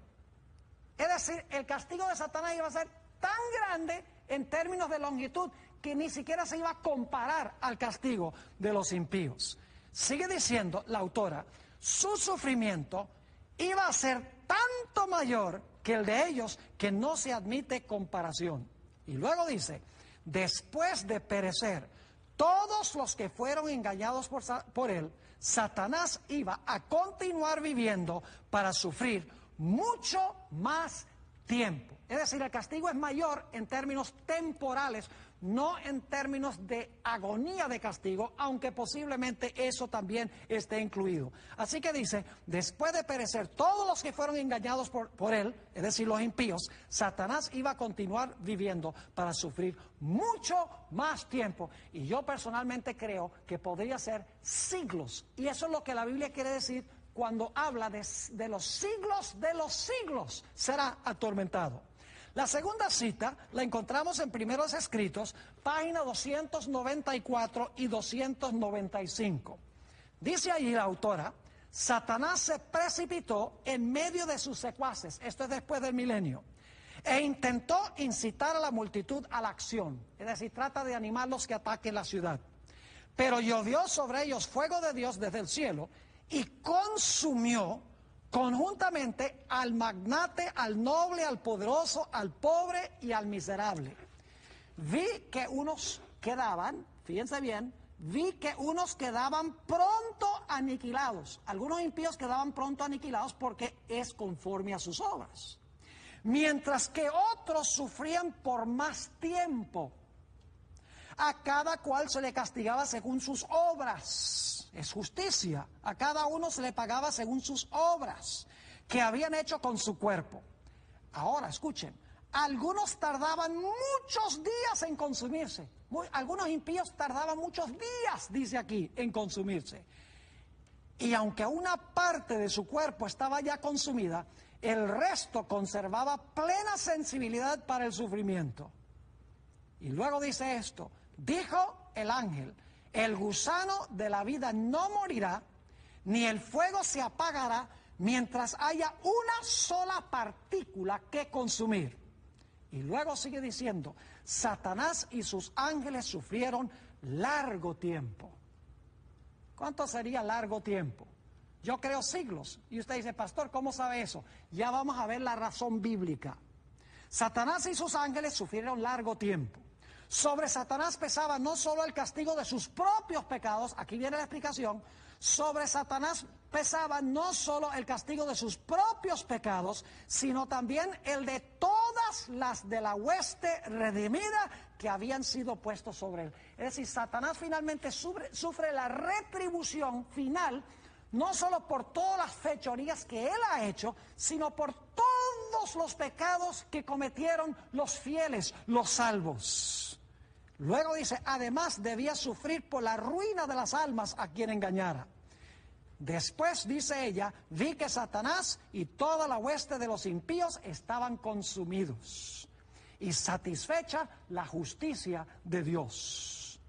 Es decir, el castigo de Satanás iba a ser tan grande en términos de longitud que ni siquiera se iba a comparar al castigo de los impíos. Sigue diciendo la autora, su sufrimiento iba a ser tanto mayor que el de ellos que no se admite comparación. Y luego dice, después de perecer todos los que fueron engañados por él, Satanás iba a continuar viviendo para sufrir mucho más tiempo. Es decir, el castigo es mayor en términos temporales, no en términos de agonía de castigo, aunque posiblemente eso también esté incluido. Así que dice, después de perecer todos los que fueron engañados por él, es decir, los impíos, Satanás iba a continuar viviendo para sufrir mucho más tiempo. Y yo personalmente creo que podría ser siglos. Y eso es lo que la Biblia quiere decir cuando habla de los siglos será atormentado. La segunda cita la encontramos en Primeros Escritos, página 294 y 295. Dice allí la autora, Satanás se precipitó en medio de sus secuaces, esto es después del milenio, e intentó incitar a la multitud a la acción, es decir, trata de animarlos que ataquen la ciudad. Pero llovió sobre ellos fuego de Dios desde el cielo y consumió conjuntamente al magnate, al noble, al poderoso, al pobre y al miserable. Vi que unos quedaban, fíjense bien, vi que unos quedaban pronto aniquilados. Algunos impíos quedaban pronto aniquilados porque es conforme a sus obras. Mientras que otros sufrían por más tiempo. A cada cual se le castigaba según sus obras. Es justicia. A cada uno se le pagaba según sus obras que habían hecho con su cuerpo. Ahora, escuchen. Algunos tardaban muchos días en consumirse. Algunos impíos tardaban muchos días, dice aquí, en consumirse. Y aunque una parte de su cuerpo estaba ya consumida, el resto conservaba plena sensibilidad para el sufrimiento. Y luego dice esto. Dijo el ángel, el gusano de la vida no morirá, ni el fuego se apagará mientras haya una sola partícula que consumir. Y luego sigue diciendo, Satanás y sus ángeles sufrieron largo tiempo. ¿Cuánto sería largo tiempo? Yo creo siglos. Y usted dice, pastor, ¿cómo sabe eso? Ya vamos a ver la razón bíblica. Satanás y sus ángeles sufrieron largo tiempo. Sobre Satanás pesaba no solo el castigo de sus propios pecados, aquí viene la explicación, sobre Satanás pesaba no solo el castigo de sus propios pecados, sino también el de todas las de la hueste redimida que habían sido puestos sobre él. Es decir, Satanás finalmente sufre la retribución final, no solo por todas las fechorías que él ha hecho, sino por todos los pecados que cometieron los fieles, los salvos. Luego dice, además debía sufrir por la ruina de las almas a quien engañara. Después, dice ella, vi que Satanás y toda la hueste de los impíos estaban consumidos. y satisfecha la justicia de Dios.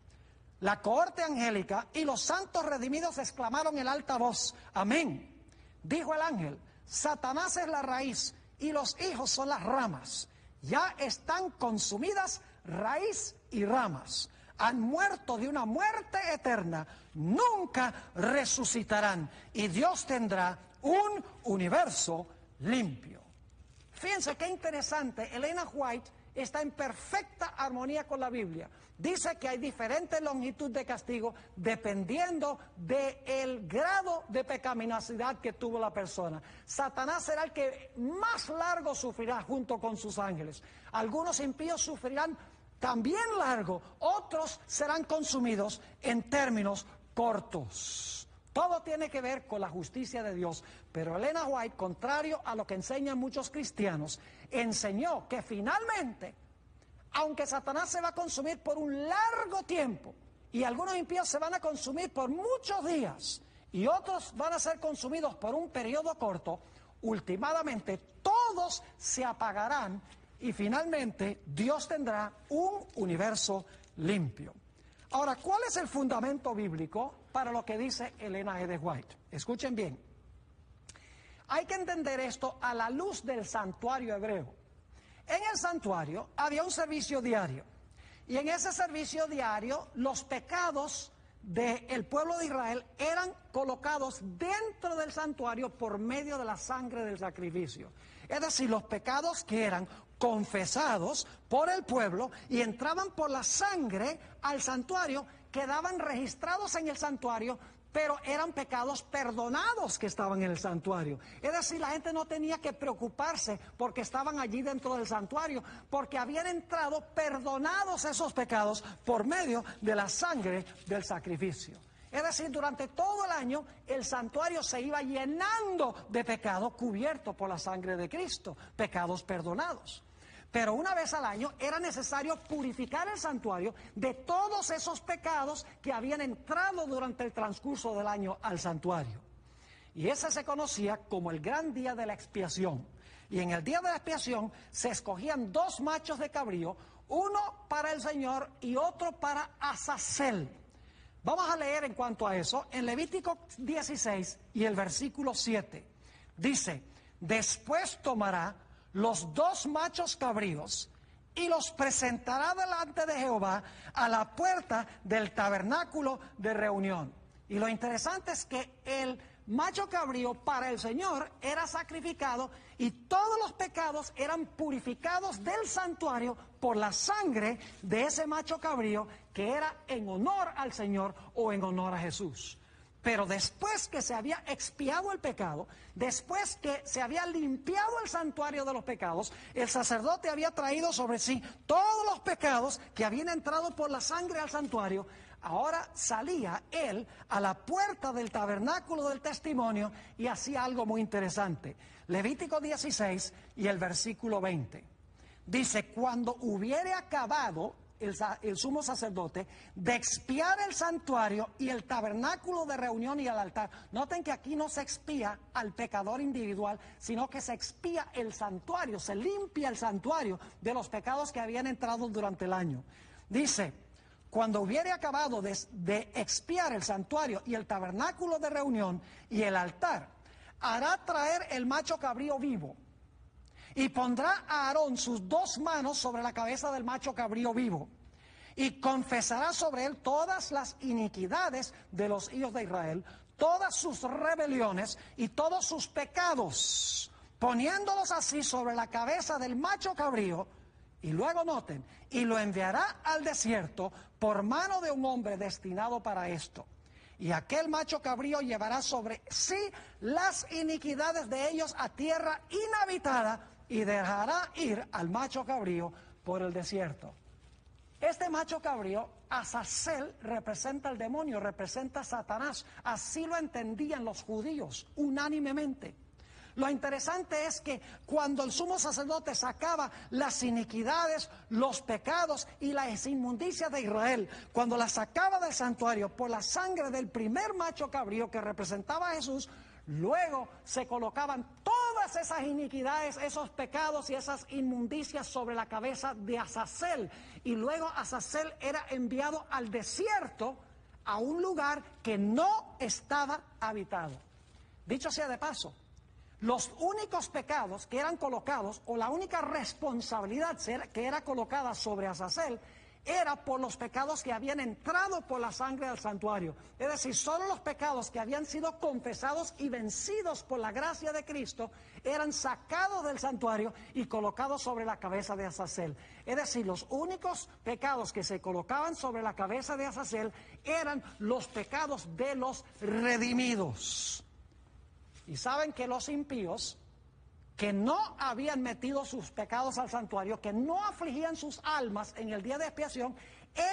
La cohorte angélica y los santos redimidos exclamaron en alta voz: amén. Dijo el ángel: Satanás es la raíz y los hijos son las ramas. Ya están consumidas raíz y ramas. Han muerto de una muerte eterna, nunca resucitarán y Dios tendrá un universo limpio. Fíjense qué interesante, Elena White está en perfecta armonía con la Biblia. Dice que hay diferente longitud de castigo dependiendo del grado de pecaminosidad que tuvo la persona. Satanás será el que más largo sufrirá junto con sus ángeles. Algunos impíos sufrirán también largo, otros serán consumidos en términos cortos. Todo tiene que ver con la justicia de Dios, pero Elena White, contrario a lo que enseñan muchos cristianos, enseñó que finalmente, aunque Satanás se va a consumir por un largo tiempo, y algunos impíos se van a consumir por muchos días, y otros van a ser consumidos por un periodo corto, últimamente todos se apagarán, y finalmente Dios tendrá un universo limpio. Ahora, ¿cuál es el fundamento bíblico para lo que dice Elena G. White? Escuchen bien. Hay que entender esto a la luz del santuario hebreo. En el santuario había un servicio diario. Y en ese servicio diario los pecados del pueblo de Israel eran colocados dentro del santuario por medio de la sangre del sacrificio. Es decir, los pecados que eran confesados por el pueblo y entraban por la sangre al santuario, quedaban registrados en el santuario, pero eran pecados perdonados que estaban en el santuario. Es decir, la gente no tenía que preocuparse porque estaban allí dentro del santuario, porque habían entrado perdonados esos pecados por medio de la sangre del sacrificio. Es decir, durante todo el año el santuario se iba llenando de pecado cubierto por la sangre de Cristo, pecados perdonados. Pero una vez al año era necesario purificar el santuario de todos esos pecados que habían entrado durante el transcurso del año al santuario. Y ese se conocía como el gran día de la expiación. Y en el día de la expiación se escogían 2 machos de cabrío, uno para el Señor y otro para Azazel. Vamos a leer en cuanto a eso en Levítico 16 y el versículo 7. Dice: después tomará los 2 machos cabríos y los presentará delante de Jehová a la puerta del tabernáculo de reunión. Y lo interesante es que el macho cabrío para el Señor era sacrificado y todos los pecados eran purificados del santuario por la sangre de ese macho cabrío que era en honor al Señor o en honor a Jesús. Pero después que se había expiado el pecado, después que se había limpiado el santuario de los pecados, el sacerdote había traído sobre sí todos los pecados que habían entrado por la sangre al santuario. Ahora salía él a la puerta del tabernáculo del testimonio y hacía algo muy interesante. Levítico 16 y el versículo 20. Dice: cuando hubiere acabado el sumo sacerdote de expiar el santuario y el tabernáculo de reunión y el altar. Noten que aquí no se expía al pecador individual, sino que se expía el santuario, se limpia el santuario de los pecados que habían entrado durante el año. Dice: cuando hubiere acabado de expiar el santuario y el tabernáculo de reunión y el altar, hará traer el macho cabrío vivo. Y pondrá a Aarón sus 2 manos sobre la cabeza del macho cabrío vivo, y confesará sobre él todas las iniquidades de los hijos de Israel, todas sus rebeliones y todos sus pecados, poniéndolos así sobre la cabeza del macho cabrío. Y luego noten: y lo enviará al desierto por mano de un hombre destinado para esto. Y aquel macho cabrío llevará sobre sí las iniquidades de ellos a tierra inhabitada, y dejará ir al macho cabrío por el desierto. Este macho cabrío, Azazel, representa al demonio, representa a Satanás. Así lo entendían los judíos unánimemente. Lo interesante es que cuando el sumo sacerdote sacaba las iniquidades, los pecados y las inmundicias de Israel, cuando las sacaba del santuario por la sangre del primer macho cabrío que representaba a Jesús, luego se colocaban todas todas esas iniquidades, esos pecados y esas inmundicias sobre la cabeza de Azazel. Y luego Azazel era enviado al desierto, a un lugar que no estaba habitado. Dicho sea de paso, los únicos pecados que eran colocados, o la única responsabilidad que era colocada sobre Azazel, era por los pecados que habían entrado por la sangre del santuario. Es decir, solo los pecados que habían sido confesados y vencidos por la gracia de Cristo eran sacados del santuario y colocados sobre la cabeza de Azazel. Es decir, los únicos pecados que se colocaban sobre la cabeza de Azazel eran los pecados de los redimidos. Y saben que los impíos, que no habían metido sus pecados al santuario, que no afligían sus almas en el día de expiación,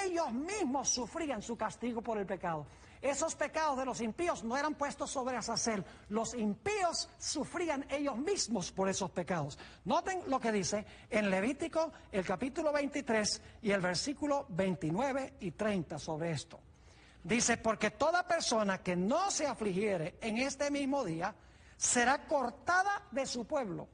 ellos mismos sufrían su castigo por el pecado. Esos pecados de los impíos no eran puestos sobre Azazel. Los impíos sufrían ellos mismos por esos pecados. Noten lo que dice en Levítico, el capítulo 23 y el versículo 29 y 30 sobre esto. Dice, porque toda persona que no se afligiere en este mismo día será cortada de su pueblo.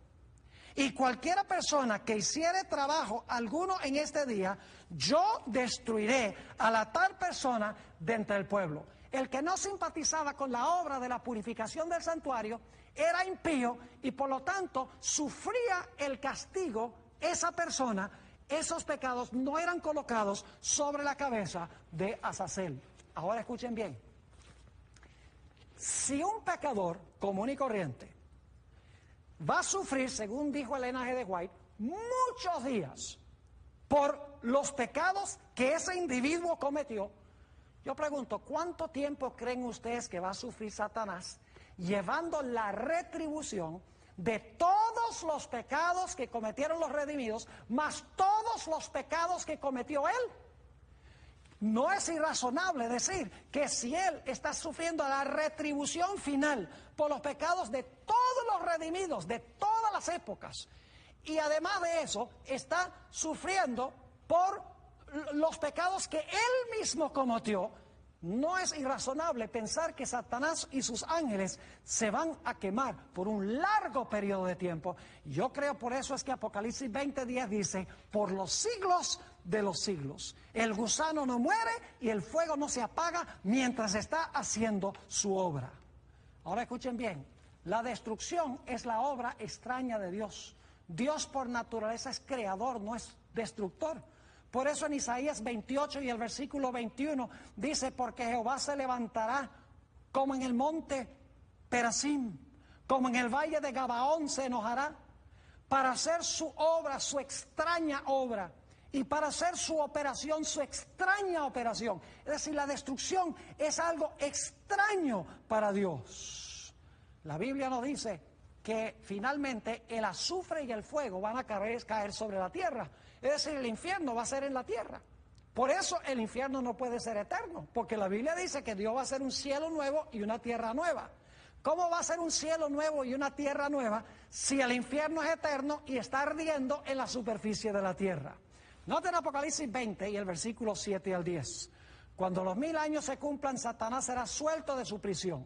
Y cualquiera persona que hiciere trabajo alguno en este día, yo destruiré a la tal persona de entre el pueblo. El que no simpatizaba con la obra de la purificación del santuario era impío y por lo tanto sufría el castigo esa persona. Esos pecados no eran colocados sobre la cabeza de Azazel. Ahora escuchen bien. Si un pecador común y corriente va a sufrir, según dijo Elena G. de White, muchos días por los pecados que ese individuo cometió, yo pregunto, ¿cuánto tiempo creen ustedes que va a sufrir Satanás llevando la retribución de todos los pecados que cometieron los redimidos, más todos los pecados que cometió él? No es irrazonable decir que si él está sufriendo la retribución final por los pecados de todos los redimidos, de todas las épocas, y además de eso está sufriendo por los pecados que él mismo cometió, no es irrazonable pensar que Satanás y sus ángeles se van a quemar por un largo periodo de tiempo. Yo creo por eso es que Apocalipsis 20:10 dice, por los siglos de los siglos. El gusano no muere y el fuego no se apaga mientras está haciendo su obra. Ahora escuchen bien, la destrucción es la obra extraña de Dios. Dios por naturaleza es creador, no es destructor. Por eso en Isaías 28 y el versículo 21 dice, porque Jehová se levantará como en el monte Perasim, como en el valle de Gabaón se enojará, para hacer su obra, su extraña obra, y para hacer su operación, su extraña operación. Es decir, la destrucción es algo extraño para Dios. La Biblia nos dice que finalmente el azufre y el fuego van a caer sobre la tierra. Es decir, el infierno va a ser en la tierra. Por eso el infierno no puede ser eterno, porque la Biblia dice que Dios va a hacer un cielo nuevo y una tierra nueva. ¿Cómo va a ser un cielo nuevo y una tierra nueva si el infierno es eterno y está ardiendo en la superficie de la tierra? Noten Apocalipsis 20 y el versículo 7 al 10. Cuando los 1000 años se cumplan, Satanás será suelto de su prisión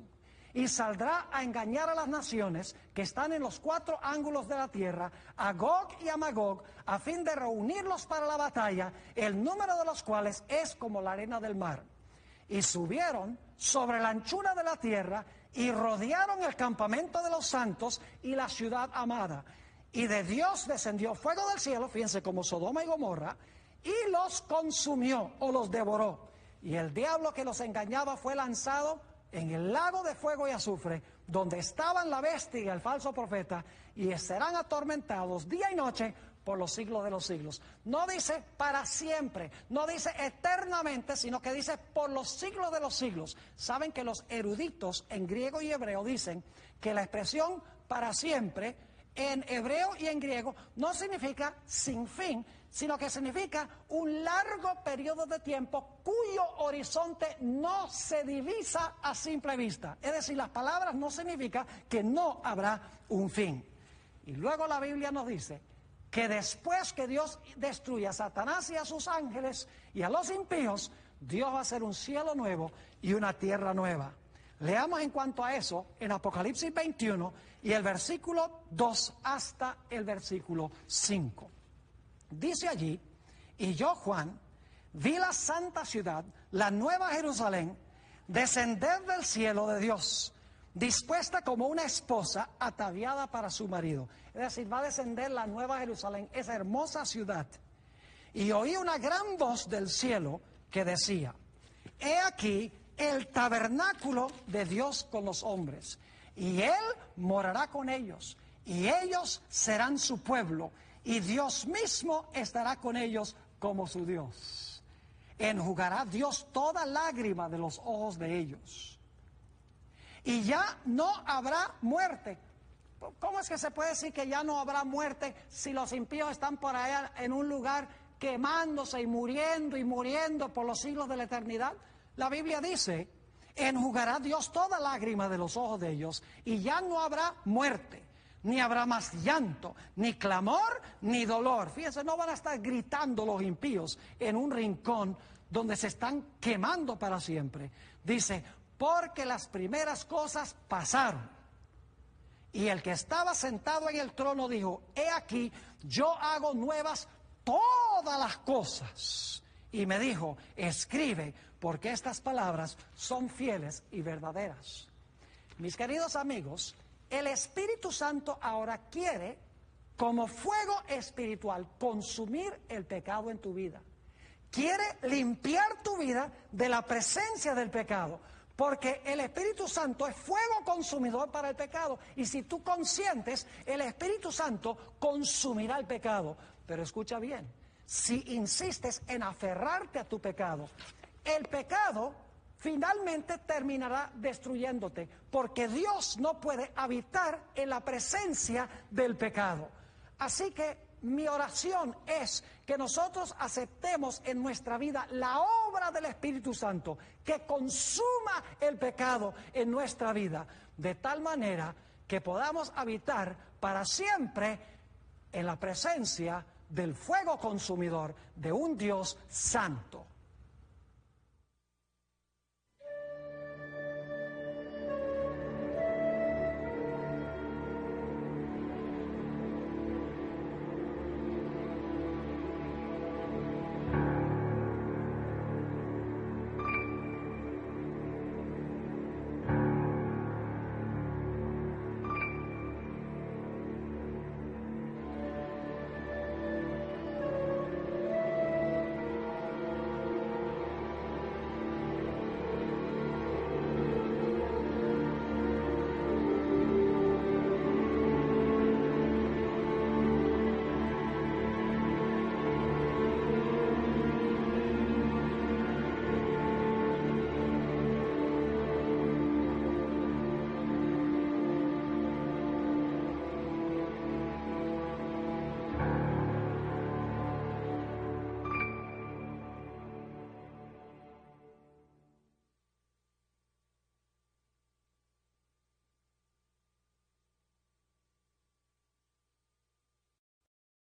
y saldrá a engañar a las naciones que están en los 4 ángulos de la tierra, a Gog y a Magog, a fin de reunirlos para la batalla, el número de los cuales es como la arena del mar. Y subieron sobre la anchura de la tierra y rodearon el campamento de los santos y la ciudad amada. Y de Dios descendió fuego del cielo, fíjense, como Sodoma y Gomorra, y los consumió o los devoró. Y el diablo que los engañaba fue lanzado en el lago de fuego y azufre, donde estaban la bestia y el falso profeta, y serán atormentados día y noche por los siglos de los siglos. No dice para siempre, no dice eternamente, sino que dice por los siglos de los siglos. Saben que los eruditos en griego y hebreo dicen que la expresión para siempre en hebreo y en griego no significa sin fin, sino que significa un largo periodo de tiempo cuyo horizonte no se divisa a simple vista. Es decir, las palabras no significan que no habrá un fin. Y luego la Biblia nos dice que después que Dios destruya a Satanás y a sus ángeles y a los impíos, Dios va a hacer un cielo nuevo y una tierra nueva. Leamos en cuanto a eso en Apocalipsis 21 y el versículo 2 hasta el versículo 5. Dice allí: y yo, Juan, vi la santa ciudad, la nueva Jerusalén, descender del cielo de Dios, dispuesta como una esposa ataviada para su marido. Es decir, va a descender la nueva Jerusalén, esa hermosa ciudad. Y oí una gran voz del cielo que decía: he aquí el tabernáculo de Dios con los hombres, y Él morará con ellos, y ellos serán su pueblo, y Dios mismo estará con ellos como su Dios. Enjugará Dios toda lágrima de los ojos de ellos. Y ya no habrá muerte. ¿Cómo es que se puede decir que ya no habrá muerte si los impíos están por allá en un lugar quemándose y muriendo por los siglos de la eternidad? La Biblia dice: enjugará Dios toda lágrima de los ojos de ellos, y ya no habrá muerte, ni habrá más llanto, ni clamor, ni dolor. Fíjense, no van a estar gritando los impíos en un rincón donde se están quemando para siempre. Dice: porque las primeras cosas pasaron. Y el que estaba sentado en el trono dijo: he aquí, yo hago nuevas todas las cosas. Y me dijo: escribe, porque estas palabras son fieles y verdaderas. Mis queridos amigos, el Espíritu Santo ahora quiere, como fuego espiritual, consumir el pecado en tu vida. Quiere limpiar tu vida de la presencia del pecado, porque el Espíritu Santo es fuego consumidor para el pecado. Y si tú consientes, el Espíritu Santo consumirá el pecado. Pero escucha bien, si insistes en aferrarte a tu pecado, el pecado finalmente terminará destruyéndote, porque Dios no puede habitar en la presencia del pecado. Así que mi oración es que nosotros aceptemos en nuestra vida la obra del Espíritu Santo, que consuma el pecado en nuestra vida, de tal manera que podamos habitar para siempre en la presencia del fuego consumidor de un Dios santo.